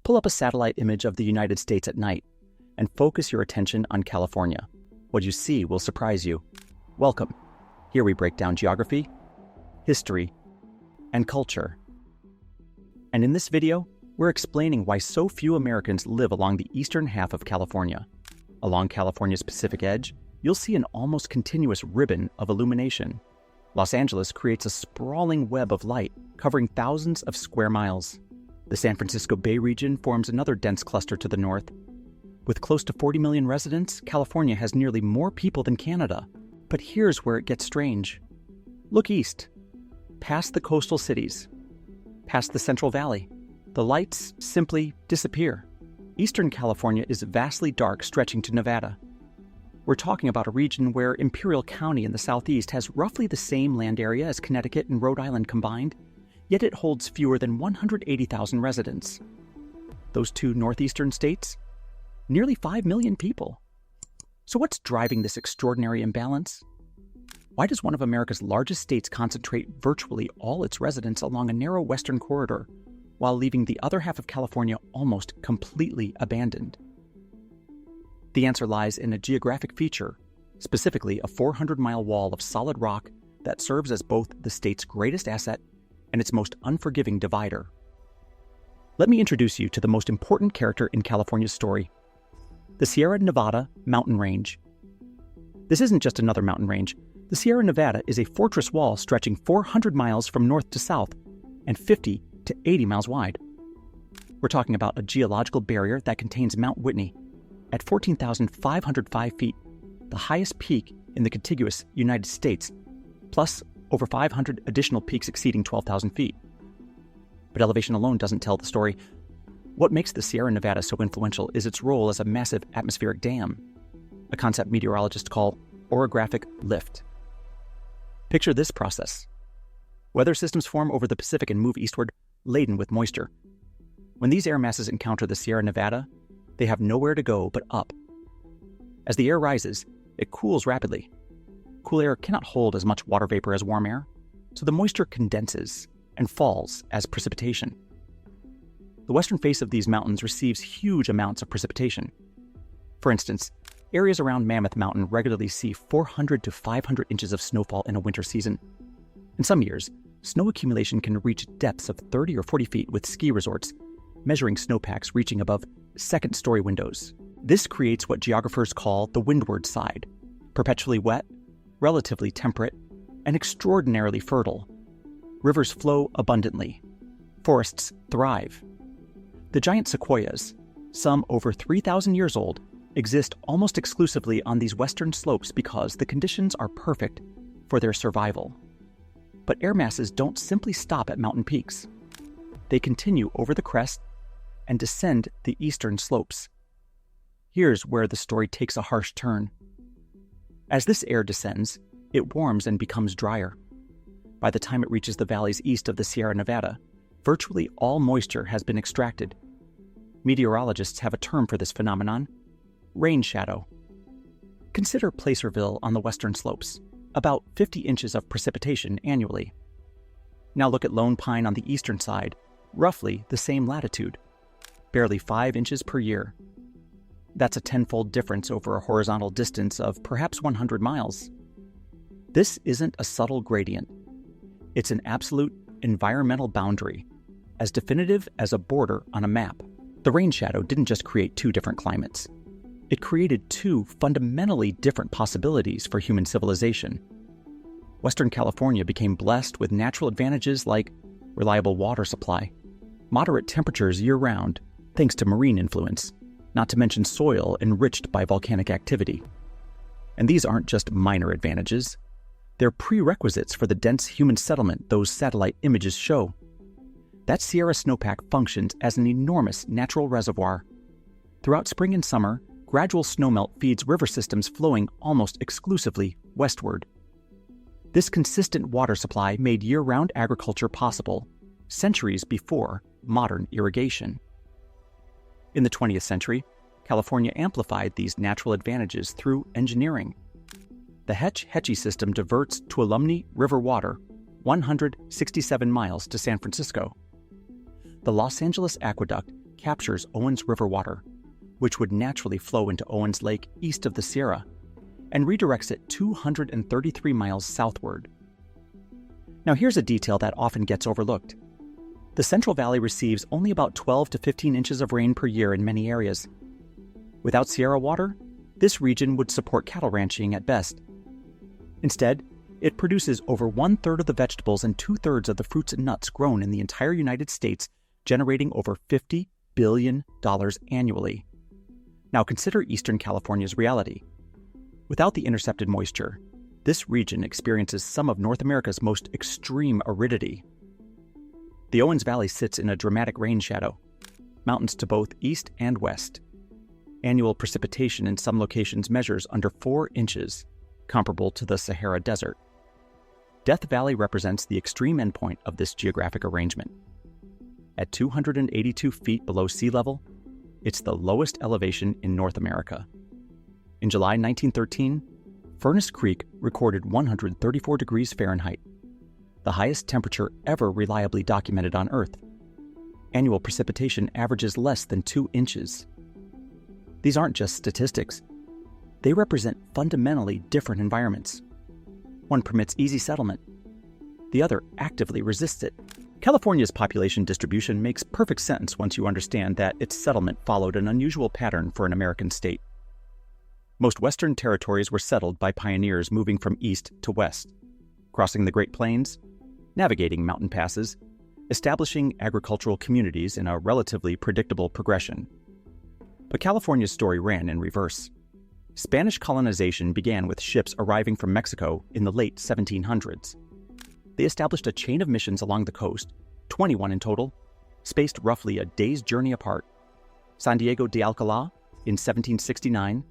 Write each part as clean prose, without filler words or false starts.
Pull up a satellite image of the United States at night and focus your attention on California. What you see will surprise you. Welcome. Here we break down geography, history, and culture. And in this video, we're explaining why so few Americans live along the eastern half of California. Along California's Pacific edge, you'll see an almost continuous ribbon of illumination. Los Angeles creates a sprawling web of light covering thousands of square miles. The San Francisco Bay region forms another dense cluster to the north. With close to 40 million residents, California has nearly more people than Canada. But here's where it gets strange. Look east, past the coastal cities, past the Central Valley. The lights simply disappear. Eastern California is vastly dark, stretching to Nevada. We're talking about a region where Imperial County in the southeast has roughly the same land area as Connecticut and Rhode Island combined, yet it holds fewer than 180,000 residents. Those two northeastern states? Nearly 5 million people. So what's driving this extraordinary imbalance? Why does one of America's largest states concentrate virtually all its residents along a narrow western corridor, while leaving the other half of California almost completely abandoned? The answer lies in a geographic feature, specifically a 400-mile wall of solid rock that serves as both the state's greatest asset and its most unforgiving divider. Let me introduce you to the most important character in California's story, the Sierra Nevada mountain range. This isn't just another mountain range. The Sierra Nevada is a fortress wall stretching 400 miles from north to south and 50 to 80 miles wide. We're talking about a geological barrier that contains Mount Whitney at 14,505 feet, the highest peak in the contiguous United States, plus over 500 additional peaks exceeding 12,000 feet. But elevation alone doesn't tell the story. What makes the Sierra Nevada so influential is its role as a massive atmospheric dam, a concept meteorologists call orographic lift. Picture this process. Weather systems form over the Pacific and move eastward, laden with moisture. When these air masses encounter the Sierra Nevada, they have nowhere to go but up. As the air rises, it cools rapidly. Cool air cannot hold as much water vapor as warm air, so the moisture condenses and falls as precipitation. The western face of these mountains receives huge amounts of precipitation. For instance, areas around Mammoth Mountain regularly see 400 to 500 inches of snowfall in a winter season. In some years, snow accumulation can reach depths of 30 or 40 feet, with ski resorts measuring snowpacks reaching above second-story windows. This creates what geographers call the windward side, perpetually wet, relatively temperate, and extraordinarily fertile. Rivers flow abundantly. Forests thrive. The giant sequoias, some over 3,000 years old, exist almost exclusively on these western slopes because the conditions are perfect for their survival. But air masses don't simply stop at mountain peaks. They continue over the crest and descend the eastern slopes. Here's where the story takes a harsh turn. As this air descends, it warms and becomes drier. By the time it reaches the valleys east of the Sierra Nevada, virtually all moisture has been extracted. Meteorologists have a term for this phenomenon: rain shadow. Consider Placerville on the western slopes, about 50 inches of precipitation annually. Now look at Lone Pine on the eastern side, roughly the same latitude, barely 5 inches per year. That's a tenfold difference over a horizontal distance of perhaps 100 miles. This isn't a subtle gradient. It's an absolute environmental boundary, as definitive as a border on a map. The rain shadow didn't just create two different climates. It created two fundamentally different possibilities for human civilization. Western California became blessed with natural advantages like reliable water supply, moderate temperatures year-round thanks to marine influence, not to mention soil enriched by volcanic activity. And these aren't just minor advantages. They're prerequisites for the dense human settlement those satellite images show. That Sierra snowpack functions as an enormous natural reservoir. Throughout spring and summer, gradual snowmelt feeds river systems flowing almost exclusively westward. This consistent water supply made year-round agriculture possible, centuries before modern irrigation. In the 20th century, California amplified these natural advantages through engineering. The Hetch-Hetchy system diverts Tuolumne River water 167 miles to San Francisco. The Los Angeles Aqueduct captures Owens River water, which would naturally flow into Owens Lake east of the Sierra, and redirects it 233 miles southward. Now here's a detail that often gets overlooked. The Central Valley receives only about 12 to 15 inches of rain per year in many areas. Without Sierra water, this region would support cattle ranching at best. Instead, it produces over 1/3 of the vegetables and 2/3 of the fruits and nuts grown in the entire United States, generating over $50 billion annually. Now consider Eastern California's reality. Without the intercepted moisture, this region experiences some of North America's most extreme aridity. The Owens Valley sits in a dramatic rain shadow, mountains to both east and west. Annual precipitation in some locations measures under 4 inches, comparable to the Sahara Desert. Death Valley represents the extreme endpoint of this geographic arrangement. At 282 feet below sea level, it's the lowest elevation in North America. In July 1913, Furnace Creek recorded 134 degrees Fahrenheit, the highest temperature ever reliably documented on Earth. Annual precipitation averages less than 2 inches. These aren't just statistics. They represent fundamentally different environments. One permits easy settlement. The other actively resists it. California's population distribution makes perfect sense once you understand that its settlement followed an unusual pattern for an American state. Most western territories were settled by pioneers moving from east to west, crossing the Great Plains, navigating mountain passes, establishing agricultural communities in a relatively predictable progression. But California's story ran in reverse. Spanish colonization began with ships arriving from Mexico in the late 1700s. They established a chain of missions along the coast, 21 in total, spaced roughly a day's journey apart. San Diego de Alcalá in 1769,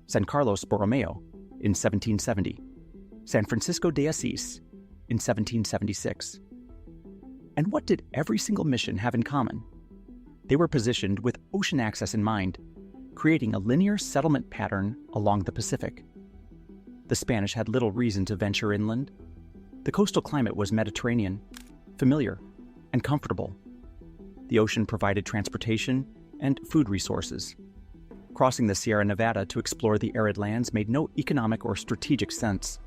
San Carlos Borromeo in 1770, San Francisco de Asís in 1776. And what did every single mission have in common? They were positioned with ocean access in mind, creating a linear settlement pattern along the Pacific. The Spanish had little reason to venture inland. The coastal climate was Mediterranean, familiar, and comfortable. The ocean provided transportation and food resources. Crossing the Sierra Nevada to explore the arid lands made no economic or strategic sense.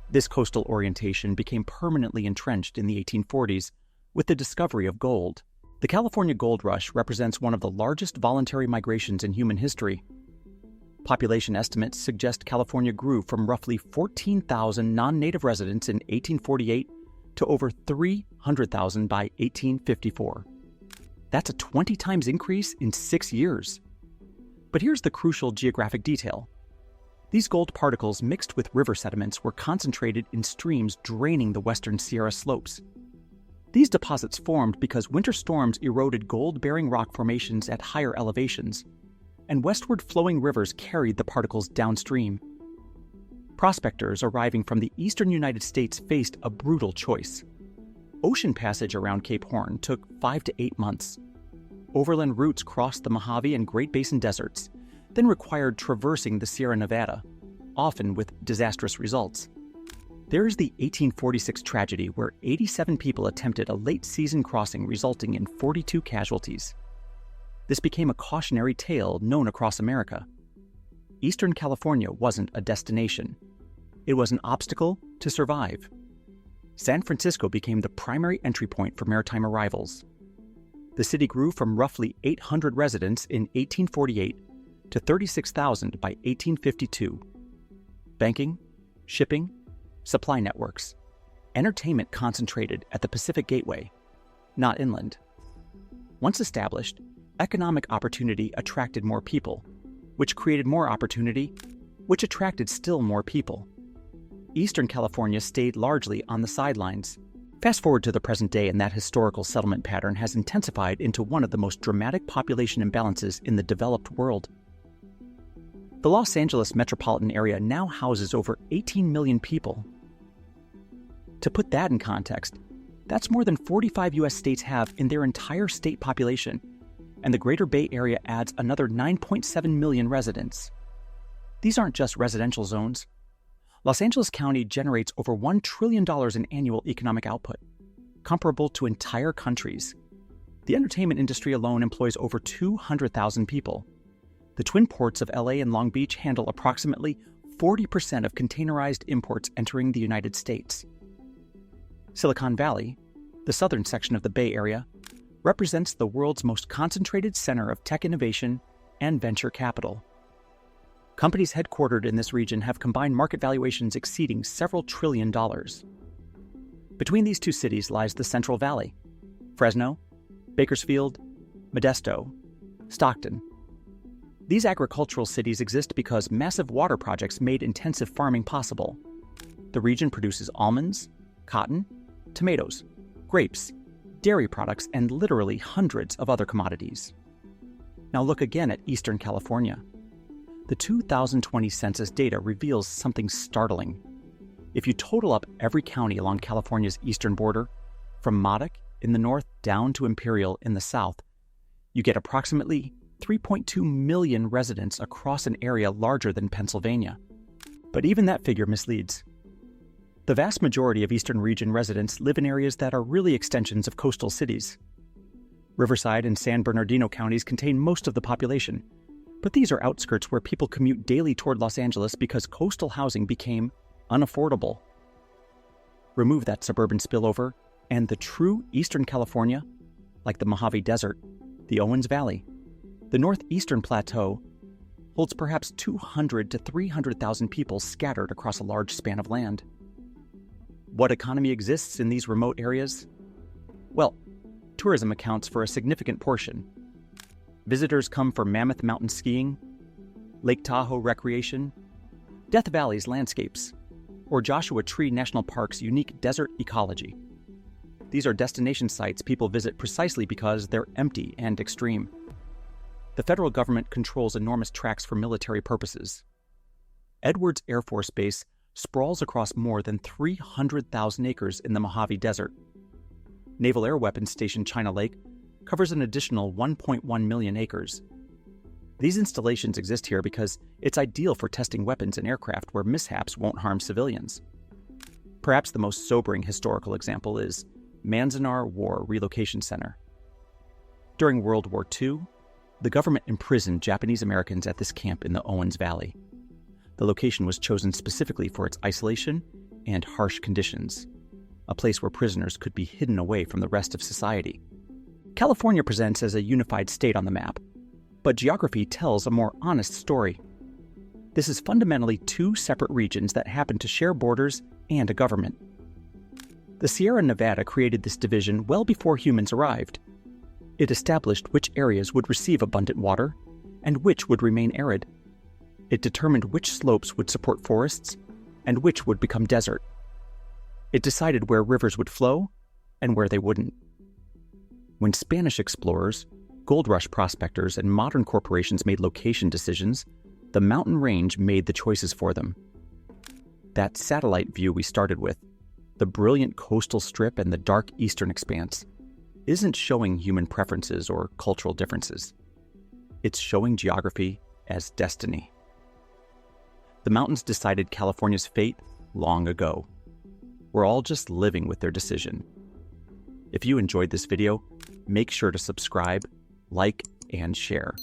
This coastal orientation became permanently entrenched in the 1840s with the discovery of gold. The California Gold Rush represents one of the largest voluntary migrations in human history. Population estimates suggest California grew from roughly 14,000 non-native residents in 1848 to over 300,000 by 1854. That's a 20 times increase in 6 years. But here's the crucial geographic detail. These gold particles mixed with river sediments were concentrated in streams draining the western Sierra slopes. These deposits formed because winter storms eroded gold-bearing rock formations at higher elevations, and westward flowing rivers carried the particles downstream. Prospectors arriving from the eastern United States faced a brutal choice. Ocean passage around Cape Horn took 5 to 8 months. Overland routes crossed the Mojave and Great Basin deserts, then required traversing the Sierra Nevada, often with disastrous results. There is the 1846 tragedy where 87 people attempted a late-season crossing resulting in 42 casualties. This became a cautionary tale known across America. Eastern California wasn't a destination. It was an obstacle to survive. San Francisco became the primary entry point for maritime arrivals. The city grew from roughly 800 residents in 1848 to 36,000 by 1852. Banking, shipping, supply networks, entertainment concentrated at the Pacific Gateway, not inland. Once established, economic opportunity attracted more people, which created more opportunity, which attracted still more people. Eastern California stayed largely on the sidelines. Fast forward to the present day, and that historical settlement pattern has intensified into one of the most dramatic population imbalances in the developed world. The Los Angeles metropolitan area now houses over 18 million people. To put that in context, that's more than 45 U.S. states have in their entire state population, and the Greater Bay Area adds another 9.7 million residents. These aren't just residential zones. Los Angeles County generates over $1 trillion in annual economic output, comparable to entire countries. The The entertainment industry alone employs over 200,000 people. The twin ports of LA and Long Beach handle approximately 40% of containerized imports entering the United States. Silicon Valley, the southern section of the Bay Area, represents the world's most concentrated center of tech innovation and venture capital. Companies headquartered in this region have combined market valuations exceeding several $1 trillion. Between these two cities lies the Central Valley: Fresno, Bakersfield, Modesto, Stockton. These agricultural cities exist because massive water projects made intensive farming possible. The region produces almonds, cotton, tomatoes, grapes, dairy products, and literally hundreds of other commodities. Now look again at Eastern California. The 2020 census data reveals something startling. If you total up every county along California's eastern border, from Modoc in the north down to Imperial in the south, you get approximately 3.2 million residents across an area larger than Pennsylvania. But even that figure misleads. The vast majority of Eastern region residents live in areas that are really extensions of coastal cities. Riverside and San Bernardino counties contain most of the population, but these are outskirts where people commute daily toward Los Angeles because coastal housing became unaffordable. Remove that suburban spillover, and the true Eastern California, like the Mojave Desert, the Owens Valley, the northeastern plateau, holds perhaps 200 to 300,000 people scattered across a large span of land. What economy exists in these remote areas? Well, tourism accounts for a significant portion. Visitors come for Mammoth Mountain skiing, Lake Tahoe recreation, Death Valley's landscapes, or Joshua Tree National Park's unique desert ecology. These are destination sites people visit precisely because they're empty and extreme. The federal government controls enormous tracts for military purposes. Edwards Air Force Base sprawls across more than 300,000 acres in the Mojave Desert. Naval Air Weapons Station China Lake covers an additional 1.1 million acres. These installations exist here because it's ideal for testing weapons and aircraft where mishaps won't harm civilians. Perhaps the most sobering historical example is Manzanar War Relocation Center. During World War II, the government imprisoned Japanese Americans at this camp in the Owens Valley. The location was chosen specifically for its isolation and harsh conditions, a place where prisoners could be hidden away from the rest of society. California presents as a unified state on the map, but geography tells a more honest story. This is fundamentally two separate regions that happen to share borders and a government. The Sierra Nevada created this division well before humans arrived. It established which areas would receive abundant water and which would remain arid. It determined which slopes would support forests and which would become desert. It decided where rivers would flow and where they wouldn't. When Spanish explorers, gold rush prospectors, and modern corporations made location decisions, the mountain range made the choices for them. That satellite view we started with, the brilliant coastal strip and the dark eastern expanse, isn't showing human preferences or cultural differences. It's showing geography as destiny. The mountains decided California's fate long ago. We're all just living with their decision. If you enjoyed this video, make sure to subscribe, like, and share.